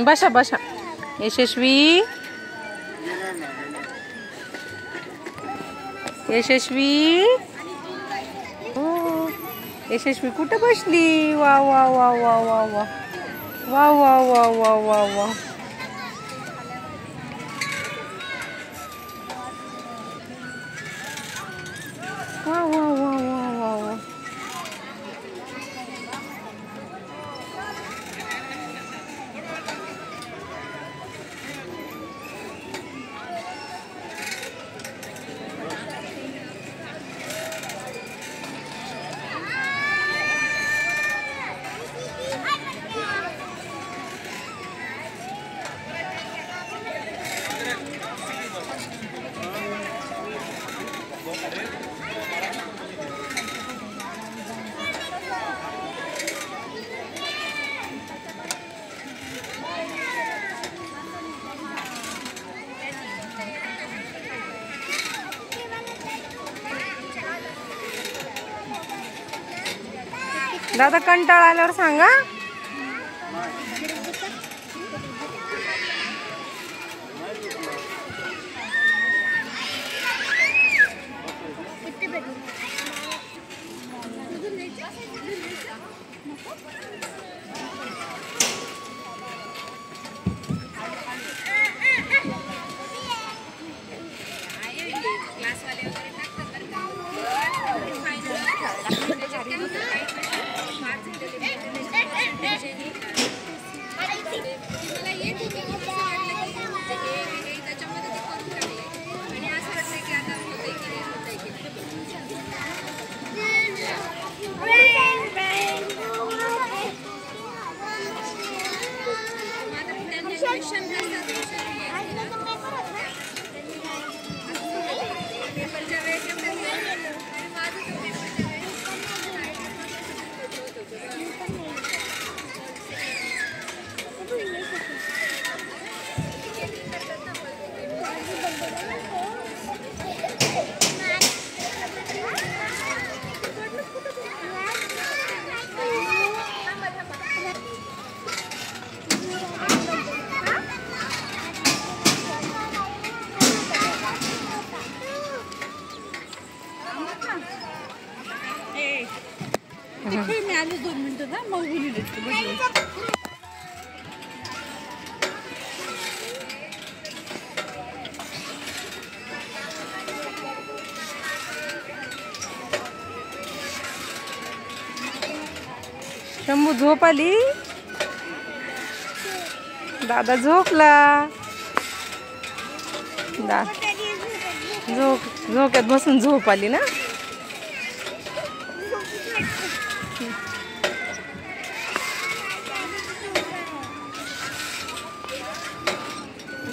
बसा बसा. यशस्वी यशस्वी यशस्वी कुठे बसली? वा वा वा वा वा वा वा वा वा वा वा वा. वा वा वा वा वा वा. दादा कंटाळा आल्यावर सांगा. मी आले 2 मिनिटं ना मग बोलले. शंभू झोप आली. दादा झोपला. झोक्यात बसून झोप आली ना.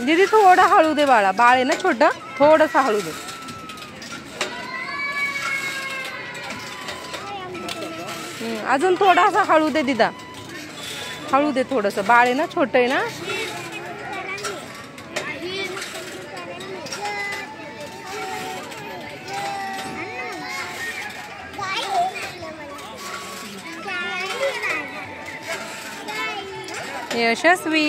दीदी थोडं हळू दे बाळा. बाळ आहे ना छोटं. थोडंसं हळू दे. अजून थोडासा हळू दे दीदा. हळू दे थोडंसं. बाळ आहे ना छोटं आहे ना. यशस्वी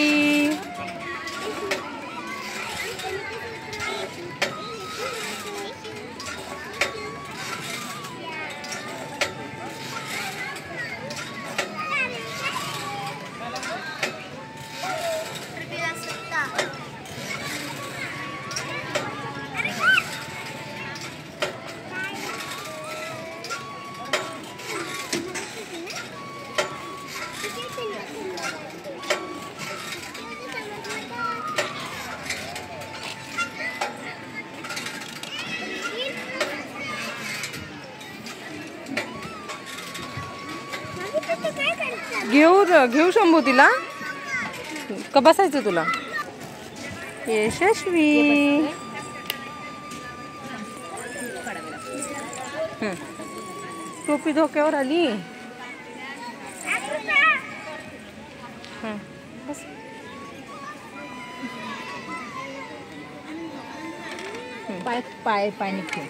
घेऊ शंभू तिला. का बसायचं तुला? यशस्वी टोपी धोक्यावर आली. बस. पाय पाणी खेळ.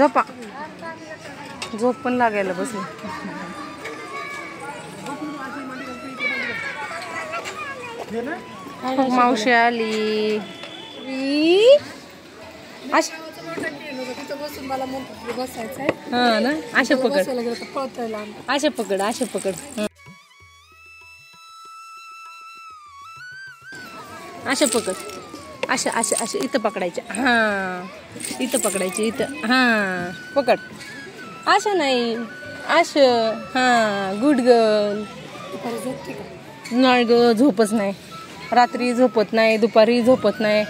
झोपा. झोप पण लागायला बसली. मावशी आली. हा ना, अशा पकड, अशा पकड, अशा पकड, अशा पकड, अशा अशा अशा इथं पकडायच्या. हा इथं पकडायचे, इथं. हा पकड. अशा नाही, अशा. हा गुड गर्ल. नाही ग, झोपच नाही. रात्री झोपत नाही, दुपारी झोपत नाही.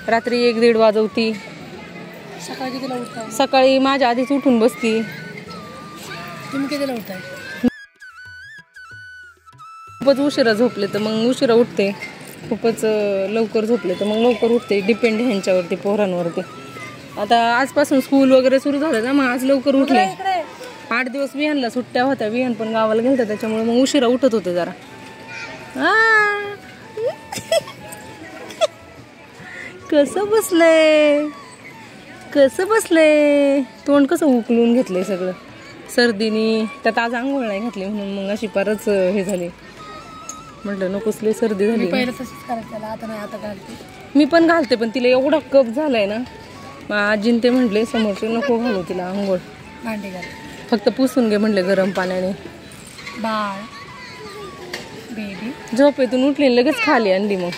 रात्री 1-1:30 वाजवती. सकाळी माझ्या आधीच उठून बसती. तुम्ही कितीला उठताय? खूपच उशिरा झोपले तर मग उशिरा उठते. खूपच लवकर झोपले तर मग लवकर उठते. डिपेंड ह्यांच्यावरती, पोरांवरती. आता आजपासून स्कूल वगैरे सुरू झालं ना, मग आज लवकर उठले. 8 दिवस विहानला सुट्ट्या होत्या. विहान पण गावाला गेलतं, त्याच्यामुळे मग उशिरा उठत होते जरा. कसं बसलंय, कसं बसलंय. तोंड कसं उकलून घेतलंय सगळं सर्दीनी. त्यात आज आंघोळ नाही घातली म्हणून मग अशी परत हे झाली. म्हटलं नको, कसली सर्दी झाली. मी पण घालते, पण तिला एवढा कप झालाय ना. आजीन ते म्हटले समोरचे नको घालू तिला आंघोळ, फक्त पुसून घे म्हटले गरम पाण्याने. बाळ बेबी झोपेतून उठली लगेच खाली आणली. मग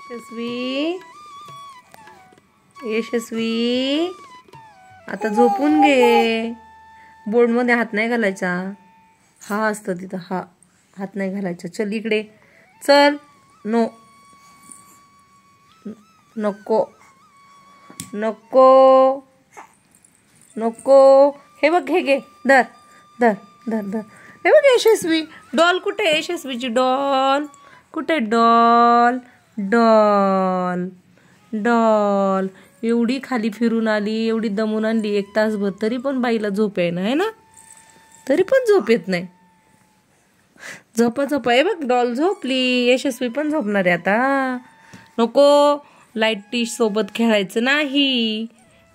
यशस्वी, यशस्वी आता झोपून घे. बोर्ड मध्ये हात नाही घालायचा. हा असतं तिथं, हा हात नाही घालायचा. चल इकडे चल. नो, नको नको नको. हे बघ, हे घे, धर धर धर धर. हे बघ यशस्वी डॉल कुठे आहे? यशस्वीची डॉल कुठे? Doll doll doll. एवढी खाली फिरून आली, एवढी दमून आणली 1 तासभर, तरी पण बाईला झोप आहे ना, आहे ना, तरी पण झोप येत नाही. झोपा झोपा. हे बघ डॉल झोपली. यशस्वी पण झोपणार आहे आता. नको, लाईटी सोबत खेळायचं नाही,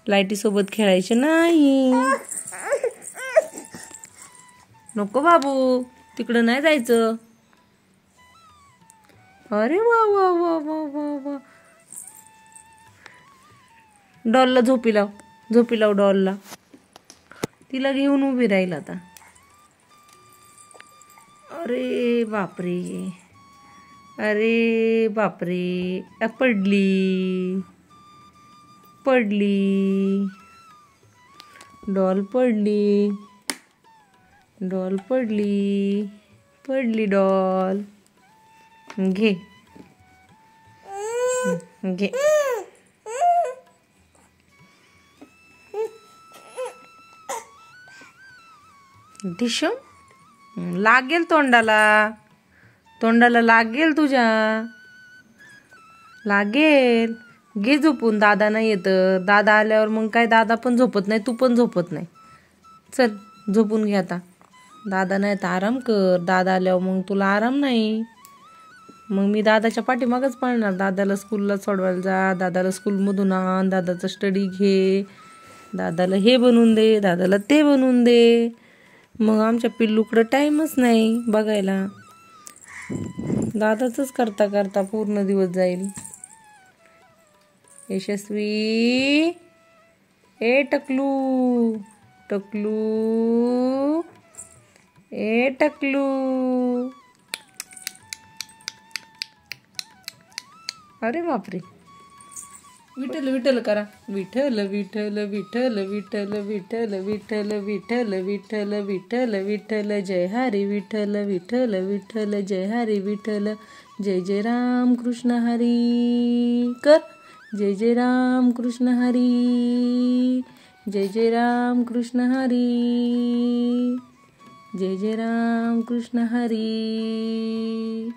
लाईटी सोबत खेळायचं नाही. नको बाबू, तिकडं नाही जायचं. अरे वा वा वा वा वा वा. डॉलला झोपी लाव, झोपी लाव डॉलला. तिला घेऊन उभी राहील आता. अरे बापरे, अरे बापरे. पडली, पडली डॉल, पडली डॉल, पडली, पडली डॉल. घे घे. डिशम लागेल तोंडाला, तोंडाला लागेल तुझ्या, लागेल. घे झोपून. दादा नाही येत. दादा आल्यावर मग काय, दादा पण झोपत नाही, तू पण झोपत नाही. चल झोपून घे आता. दादा नाही तर आराम कर. दादा आल्यावर मग तुला आराम नाही. मग मी दादाच्या पाठीमागच पळणार. दादाला स्कूलला सोडवायला जा, दादाला स्कूलमधून आण, दादाचा स्टडी घे, दादाला हे बनवून दे, दादाला ते बनवून दे. मग आमच्या पिल्लूकडं टाईमच नाही बघायला. दादाचंच करता करता पूर्ण दिवस जाईल. यशस्वी, ए टकलू, टकलू, ए टकलू. अरे बापरे. विठ्ठल विठ्ठल करा. विठ्ठल विठ्ठल विठ्ठल विठ्ठल विठ्ठल विठ्ठल विठ्ठल विठ्ठल विठ्ठल विठ्ठल. जय हरी विठ्ठल, विठ्ठल विठ्ठल, जय हरी विठ्ठल. जय जय राम कृष्ण हरी कर. जय जय राम कृष्ण हरी, जय जय राम कृष्ण हरी, जय जय राम कृष्ण हरी,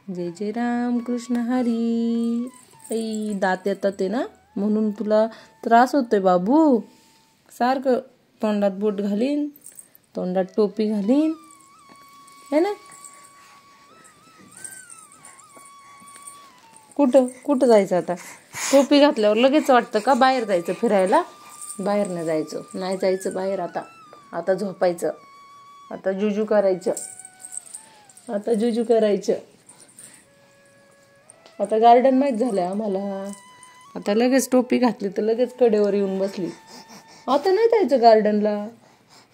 जय जय राम कृष्ण हरी. आई दात येतात ते ना, म्हणून तुला त्रास होतोय बाबू. सारखं तोंडात बोट घालीन, तोंडात टोपी घालीन, है ना. कुठं कुठं जायचं आता? टोपी घातल्यावर लगेच वाटतं का बाहेर जायचं फिरायला? बाहेर नाही जायचं, नाही जायचं बाहेर. आता झोपायचं, आता जुजू करायचं, आता जुजू करायचं. आता गार्डन माहीत झालंय आम्हाला. आता लगेच टोपी घातली तर लगेच कडेवर येऊन बसली. आता नाही जायचं गार्डनला.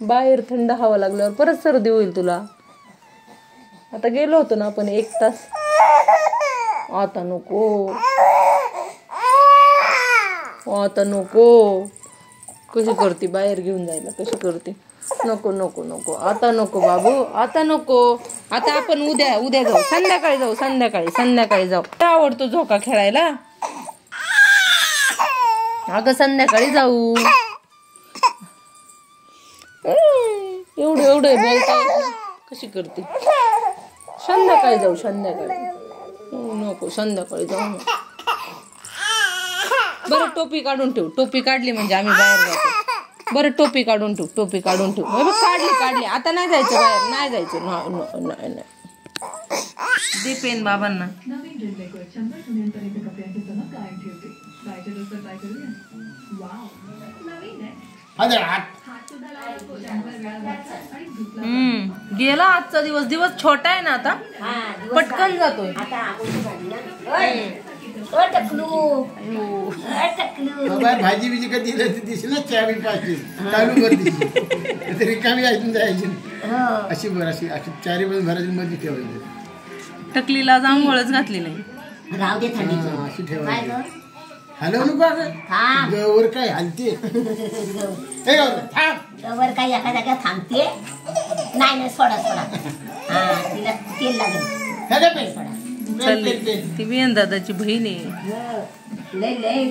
बाहेर थंड हवा लागल्यावर परत सर्दी होईल तुला. आता गेलो होतो ना आपण 1 तास. आता नको, आता नको. कशी करते बाहेर घेऊन जायला, कशी करते. नको नको नको, आता नको बाबू, आता नको. आता आपण उद्या जाऊ, संध्याकाळी जाऊ. आवडतो झोका खेळायला? अगं संध्याकाळी जाऊ. एवढं बोलताय, कशी करते. संध्याकाळी जाऊ, संध्याकाळी. नको, संध्याकाळी जाऊ ना. बरं टोपी काढून ठेव. टोपी काढली म्हणजे आम्ही बाहेर जातो. बरं टोपी काढून ठेव. काढली. आता नाही जायचं बाहेर, नाही जायचं. नाही. दे पेन बाबांना. गेला आजचा दिवस छोटा आहे ना. आता पटकन जातोय. भाजी बिजी कधी दिसली ना, चहा बी पाचली चालू करते रिकामी ऐकून जायची. अशी चारी पण भरायची मध्ये ठेवायची. टकलीला जांभूळच घातली नाही. राहू दे थंडी अशी ठेवायची. हॅलो नको वर काय हलते. वर काही एका जागा थांबते. नाही सोडा. तिला तेल लागेल. ती बियन दादाची बहीण आहे. लय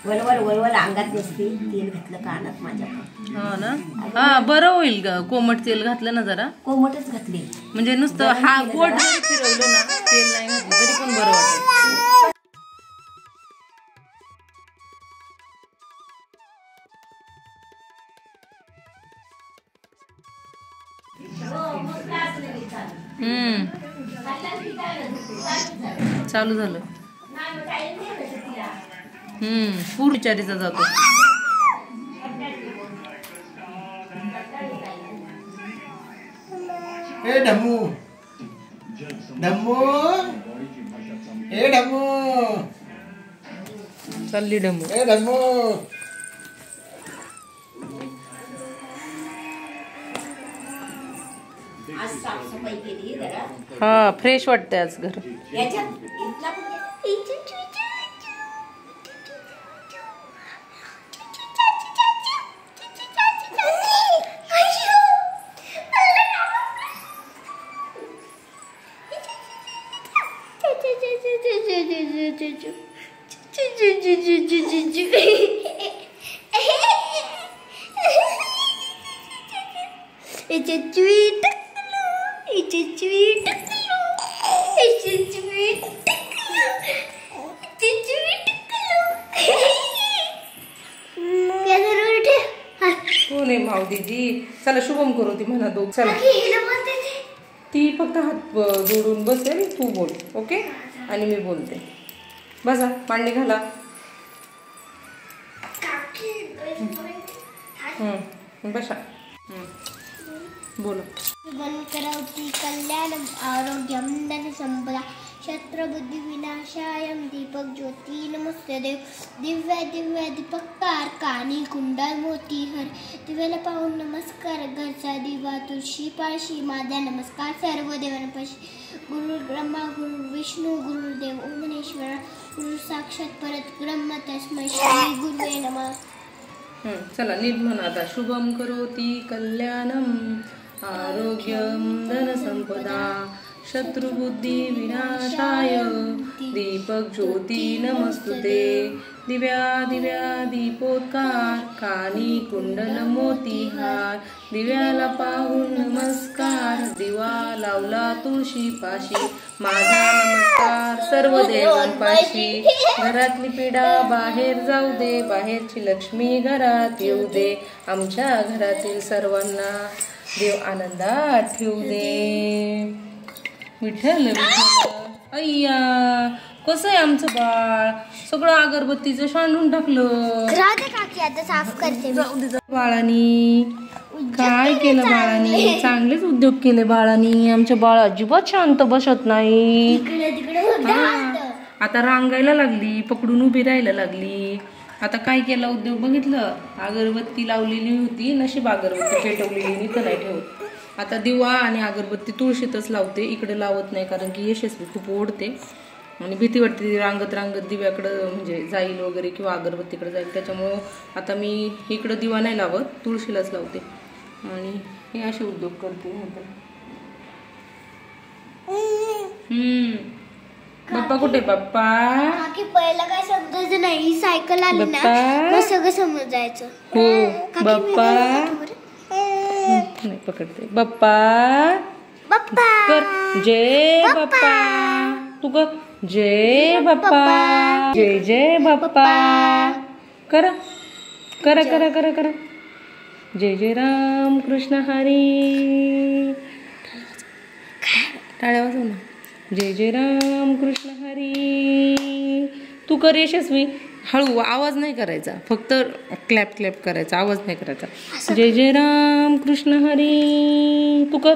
वलवल अंगात नसते. तेल घातलं कानात माझ्या. हो ना. हा बरं होईल ग. कोमट तेल घातलं ना जरा. कोमटच घातले म्हणजे नुसतं हा पोट जरी फिरवलं ना, तेल नाही घातलं तरी पण बरं वाटेल. चालू झालं. पूर्ण विचारीचा जातो. ए ढम्मू चालली डमू. ए ढम्मू. आज साफसफाई केली जरा. हा फ्रेश वाटतंय आज घर. याच्यात कोण आहे माऊदीजी? चला शुभम करू ती म्हणा दोघ. चला ती फक्त हात जोडून बसेल, तू बोल ओके आणि मी बोलते. बसा मांडी घाला. बसा बोला. करौती कल्याणम आरोग्यम धन संपदा शत्रुबुद्धि विनाशायम दीपक ज्योति नमस्ते दिव्य दीपककार कानी कुंडल मोती हर दिव्याला पाहून नमस्कार. घरचा दिवा तुळशी पाळशी माझा नमस्कार. सर्व देवांपाशी गुरु ब्रह्मा गुरु विष्णू गुरुदेव ओम महेश्वर गुरु साक्षात परत ब्रह्म तस्मै श्री गुरुवे नमः. चला नीट म्हणा आता. शुभम करोति कल्याणम आरोग्यम धनसंपदा शत्रुबुद्धी विनाशाय दीपक ज्योती नमस्तुते. दिव्या दीपोत्कार कानी कुंडल मोतीहार दिव्याला पाहून नमस्कार. दिवा लावला तुळशी पाशी माझा नमस्कार. सर्व देवांपाशी घरातली पिढा बाहेर जाऊ दे. बाहेरची लक्ष्मी घरात येऊ दे. आमच्या घरातील सर्वांना देव आनंदात ठेवू दे. विठ्ठल विठ्ठल अय्या कसं आहे आमचं बाळ, सगळं अगरबत्तीचं सांडून टाकलं. राहू दे काकी, आता साफ करते मी. जाऊ दे बाळानी, काय केलं बाळानी, चांगलेच उद्योग केले बाळानी. आमच्या बाळ अजिबात शांत बसत नाही. इकडे तिकडे उड्या मारतं. आता रांगायला लागली, पकडून उभी राहायला लागली. आता काय केलं उद्योग बघितलं, अगरबत्ती लावलेली होती, नशीब अगरबत्ती पेटवलेली नाही तर नाही ठेवत. आता दिवा आणि अगरबत्ती तुळशीतच लावते, इकडे लावत नाही कारण की यशस्वी खूप ओढते आणि भीती वाटते रांगत रांगत दिव्याकडं म्हणजे जाईल वगैरे किंवा अगरबत्तीकडे जाईल. त्याच्यामुळं आता मी इकडं दिवा नाही लावत, तुळशीलाच लावते आणि हे असे उद्योग करते. बाप्पा कुठे बाप्पा? काकी पहिलं काय समजायचं नाही, सायकल आली ना बाप्पा. मग सगळं समजायचं. हो काकी, बाप्पा. मी बरं. नाही पकडते. बाप्पा बाप्पा कर जय बाप्पा. तू कर जय बाप्पा, जय जय बाप्पा. करा करा करा करा करा. जय जय राम कृष्ण हरी. टाळ्या वाजव ना. जय जय राम कृष्ण हरी. तू कर यशस्वी. हळू आवाज नाही करायचा, फक्त क्लॅप क्लॅप करायचा, आवाज नाही करायचा. जय जय राम कृष्ण हरी. तू कर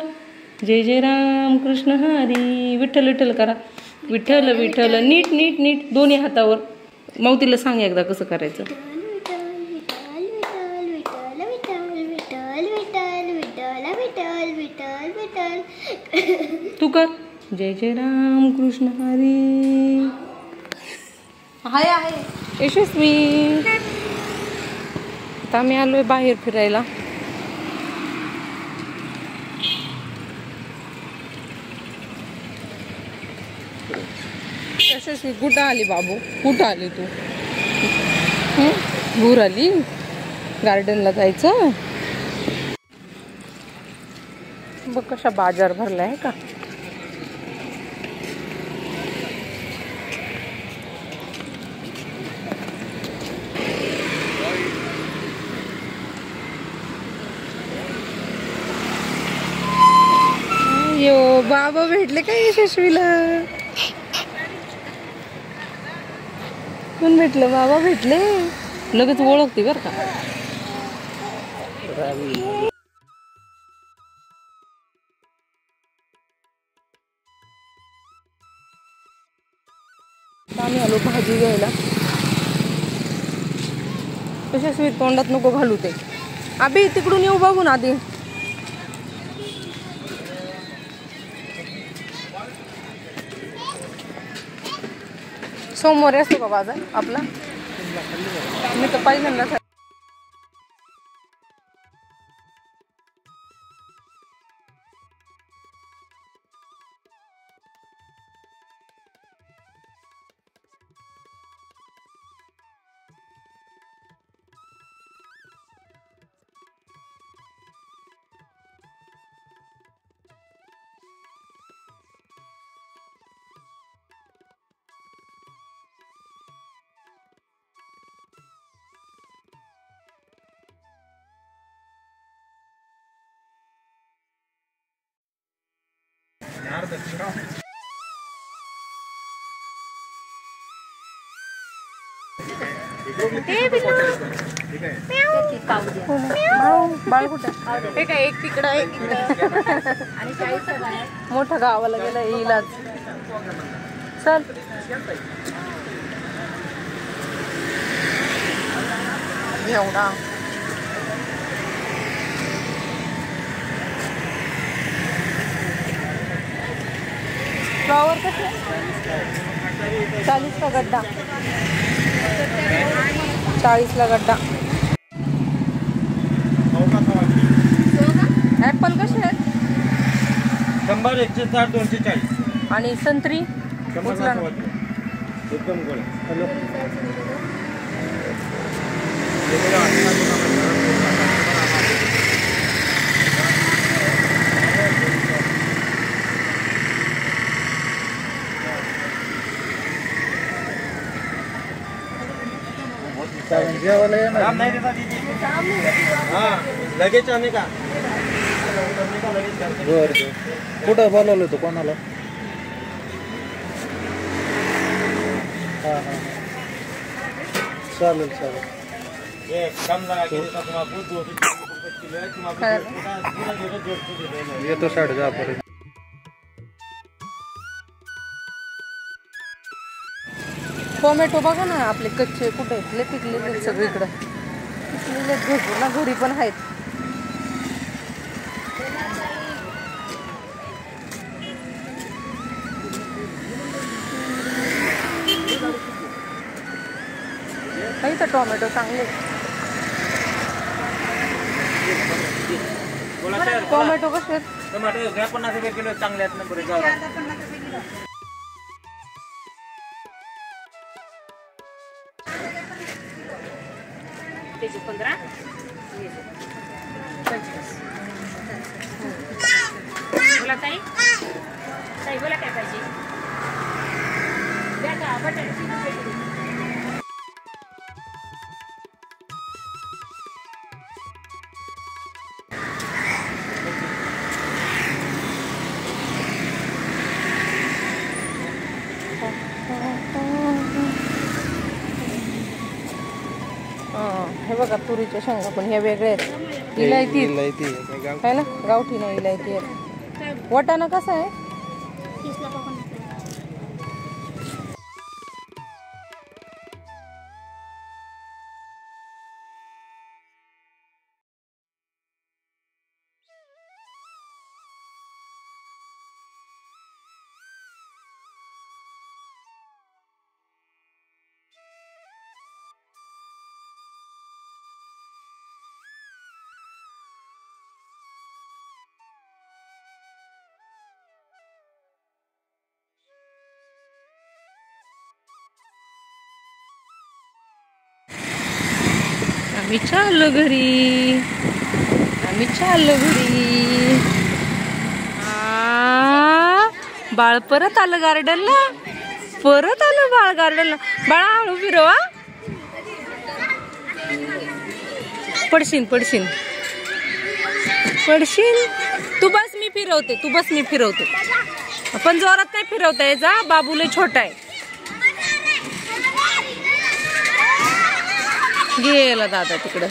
जय जय राम कृष्ण हरी. विठ्ठल विठ्ठल करा. विठ्ठल विठ्ठल. नीट नीट नीट दोन्ही हातावर. मावतीला सांग एकदा कसं करायचं. तू कर जय जय राम कृष्ण हरी. आहे आहे यशस्वी. आता आम्ही आलोय बाहेर फिरायला. यशस्वी कुठं आली बाबू, कुठं आली तू? भूर आली. गार्डनला जायचं. बघ कशा बाजार भरला आहे का. यो बाबा भेटले का यशस्वीला? कोण भेटलं? बाबा भेटले. लगेच ओळखते बर का. आम्ही आलो भाजी घ्यायला. यशस्वी तोंडात नको घालू ते. अभि तिकडून येऊ बघून आधी. सोमवारी असतो का बाजार आपला? मी तर पहिल्यांदा. बाळ कुठं? हे काय एक तिकडं एक मोठ्या गावाला गेला इलाज. चल एवढा फ्लॉवर कसे? 40 का गड्डा. 40 ला गड्डा. ऍपल कसे आहेत? 100, 160, 240. आणि संत्री एकदम गोड. लगेच आम्ही का कुठं बोलवलं होतं कोणाला? चालेल चालेल. ये कम लगा के देता तुम्हारा बहुत 200 किलो है तुम्हारा पूरा जो ये तो 10.5 पर्यंत. टोमॅटो बघा ना आपले कच्चे कुठे आहेत, पिकलेले सगळीकडे पिकलेले भरपूर ना, घरी पण आहेत. काही तर टोमॅटो चांगले. टोमॅटो कसे आहेत? टोमॅटो 50 रुपये किलो चांगले आहेत ना बरे जाऊ. त्याची 15 बोला ताई. ताई बोला काय पाहिजे द्या का बटाट्याची. हे बघा तुरीच्या शेंगा पण ह्या वेगळ्या आहेत. इलायती आहे ना, गावठी नाही इलायती आहे. वाटाणा कसा आहे? आम्ही चाललो घरी, आम्ही चाललो घरी. बाळ परत आलं गार्डनला, परत आलं बाळ गार्डनला. बाळा हळू फिरवा, पडशील पडशील पडशील. तू बस मी फिरवते, तू बस मी फिरवते. पण जोरात नाही फिरवता यायचा, बाबूले छोटा आहे. गेला दादा तिकडं.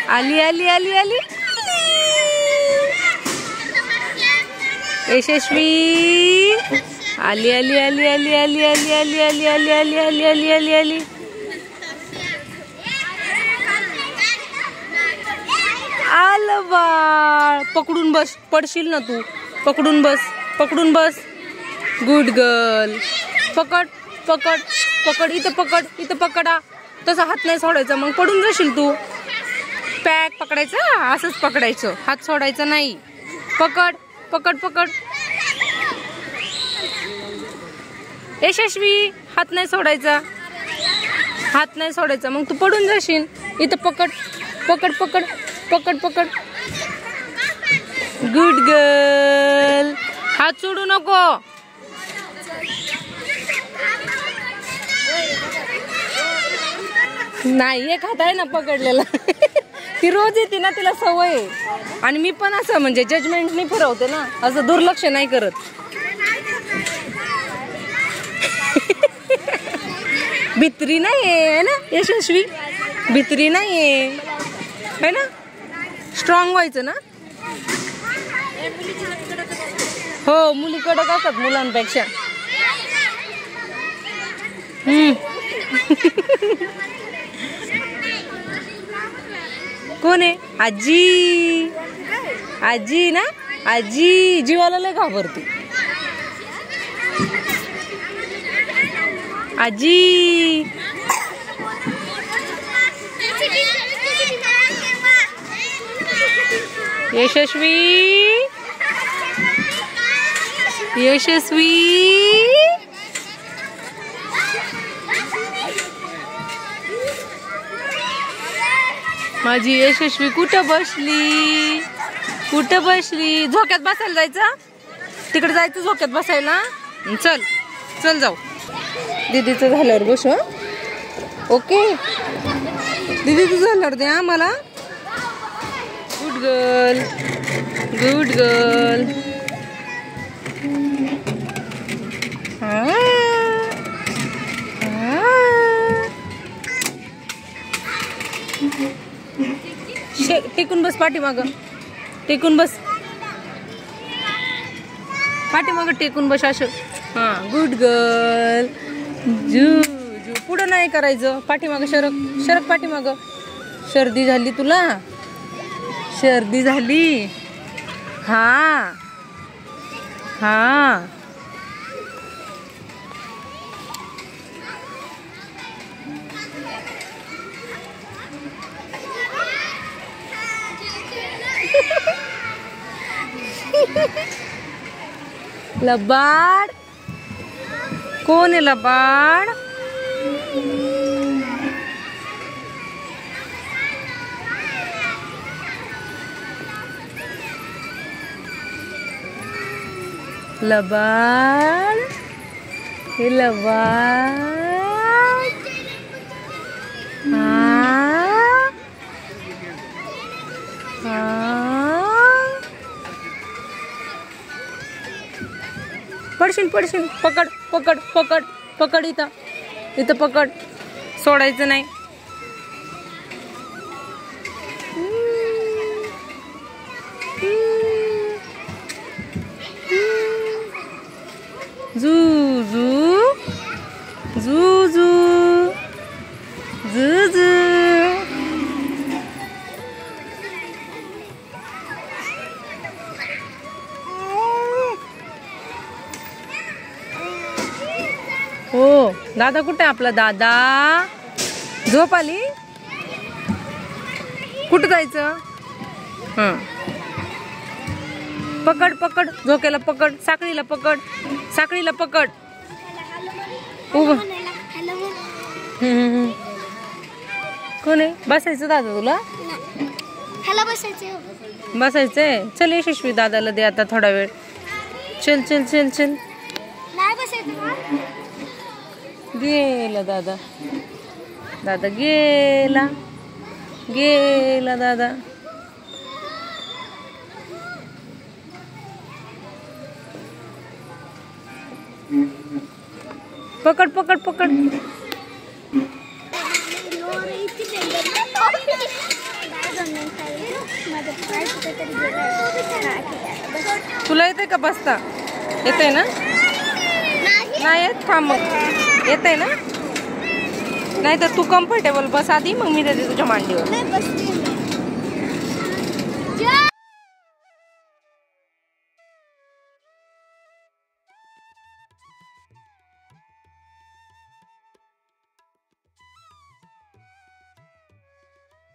आली आली आली आली यशस्वी. आली आली आली आली आली आली आली आली आली आली आली आली आली आली. आलं बाळ. पकडून बस, पडशील ना तू. पकडून बस, पकडून बस. Good girl. पकड पकड पकड. इथं पकड, इथं पकडा. तसा हात नाही सोडायचा, मग पडून जाशील तू. पॅक पकडायचं, असंच पकडायचं, हात सोडायचा नाही. पकड पकड पकड. यशस्वी हात नाही सोडायचा, हात नाही सोडायचा, मग तू पडून जाशील. इथं पकड पकड पकड पकड पकड. Good girl. हात सोडू नको. नाही, एक हात आहे ना पकडलेला. ती रोज येते ना, तिला सवय आहे. आणि मी पण असं म्हणजे जजमेंट नाही फिरवते ना, असं दुर्लक्ष नाही करत. भित्री नाहीये ना यशस्वी, भित्री नाहीये है ना. स्ट्रॉंग व्हायचं ना. हो, मुली कडक असतात मुलांपेक्षा. कोण आहे? आजी. आजी ना, आजी जीवाला लय घाबरते. आजी. यशस्वी. यशस्वी. माझी यशस्वी कुठं बसली, कुठं बसली? झोक्यात बसायला जायचं, तिकडे जायचं झोक्यात बसायला. चल चल जाऊ. दीदीचं झाल्यावर बसू. ओके दीदी तुझं झाल्यावर दे मला. Good girl good girl. टेकून बस पाठीमाग. टेकून बस पाठीमाग टेकून बस असं. हा गुड गर्ल. जू जू पुढं नाही करायचं. पाठीमाग शरक शरक पाठीमाग. सर्दी झाली तुला. सर्दी झाली. हा हा लबाड. कोण आहे लबाड? लबाड हे लबाड. पडशील पडशील. पकड पकड पकड पकड. इथं इथं पकड. सोडायचं नाही. झू झू झू झू झू झू. हो दादा कुठे आपला दादा? झोप आली? कुठं जायचं? हां पकड पकड. झोक्याला पकड. साखळीला पकड. साखळीला पकड. उभं. कोण आहे? बसायचं दादा तुला? बसायचंय. चल यशस्वी दादाला दे आता थोडा वेळ. चल चल चल चल. गेला दादा. दादा गेला. गेला दादा. पकड पकड पकड. तुला येते का बसता? येते ना? नाही येत. थांब मग. येते ना? नाही तर तू कम्फर्टेबल बस आधी, मग मी देते तुझ्या मांडीवर.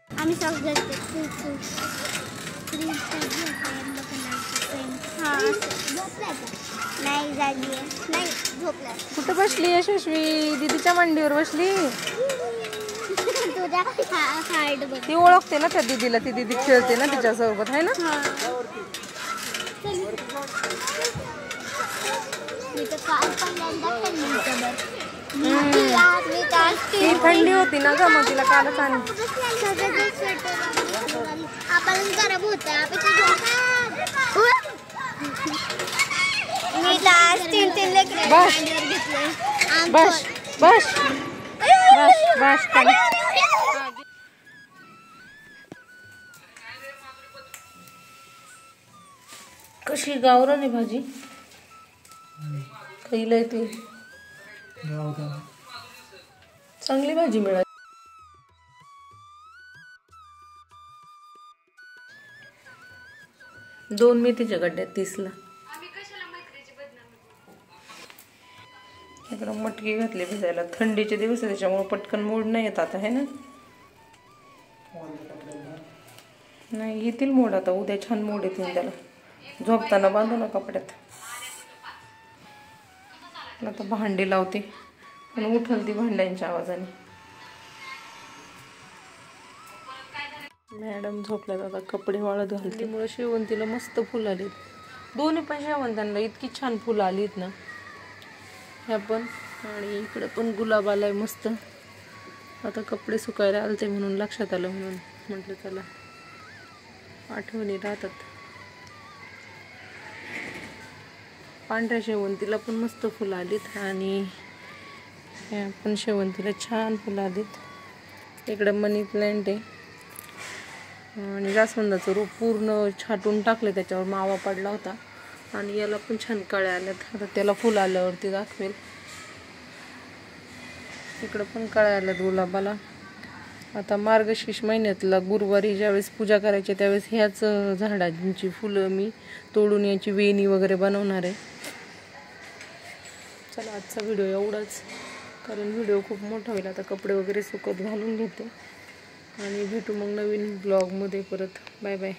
आम्ही सगळं नाही जागी नाही झोपला. कुठं बसली यशस्वी? दीदीच्या मांडीवर बसली. तुझ्या हार्ड बघ. ती ओळखते ना त्या दीदीला. ती दीदी खेळते ना तिच्यासोबत आहे ना? ती थंडी होती ना ग, मग तिला कालच आण. आपण खराब होत. मी लास्ट 3 लेकरं घेतले. बस बस बस बस. कशी गावरान आहे भाजी? खायला येते. चांगली भाजी मिळाली. दोन मेथीच्या गड्ड्यात 30ला. इकडं मटकी घातली भिजायला. थंडीचे दिवस आहे त्याच्यामुळे पटकन मोड नाही येत आता है ना? नाही येतील मोड आता. उद्या छान मोड येतील त्याला. झोपताना बांधू ना कपड्यात. आता भांडी लावते पण उठल ती भांड्यांच्या आवाजाने. मॅडम झोपल्यात आता. कपडे वाळत घालते. मुळे शेवंतीला मस्त फुलं आलीत. दोन्ही पण शेवंतांना इतकी छान फुलं आलीत ना. ह्या पण आणि इकडे पण गुलाब आलाय मस्त. आता कपडे सुकायला आलते म्हणून लक्षात आलं, म्हणून म्हटलं चला आठवणी राहतात. पांढऱ्या शेवंतीला पण मस्त फुलं आलीत आणि ह्या पण शेवंतीला छान फुलं आलीत. इकडे मनी प्लांट आहे आणि जास्वंदाचं रोप पूर्ण छाटून टाकले, त्याच्यावर मावा पडला होता आणि याला पण छान कळ्या आल्यात. आता त्याला फुलं आल्यावरती दाखवेल. इकडं पण कळ्या आल्यात गुलाबाला. आता मार्गशीर्ष महिन्यातला गुरुवारी ज्यावेळेस पूजा करायची त्यावेळेस ह्याच झाडांची फुलं मी तोडून याची वेणी वगैरे बनवणार आहे. चला आजचा व्हिडिओ एवढाच, कारण व्हिडिओ खूप मोठा होईल. आता कपडे वगैरे सुकत घालून घेते आणि भेटू मग नवीन ब्लॉगमध्ये परत. Bye bye.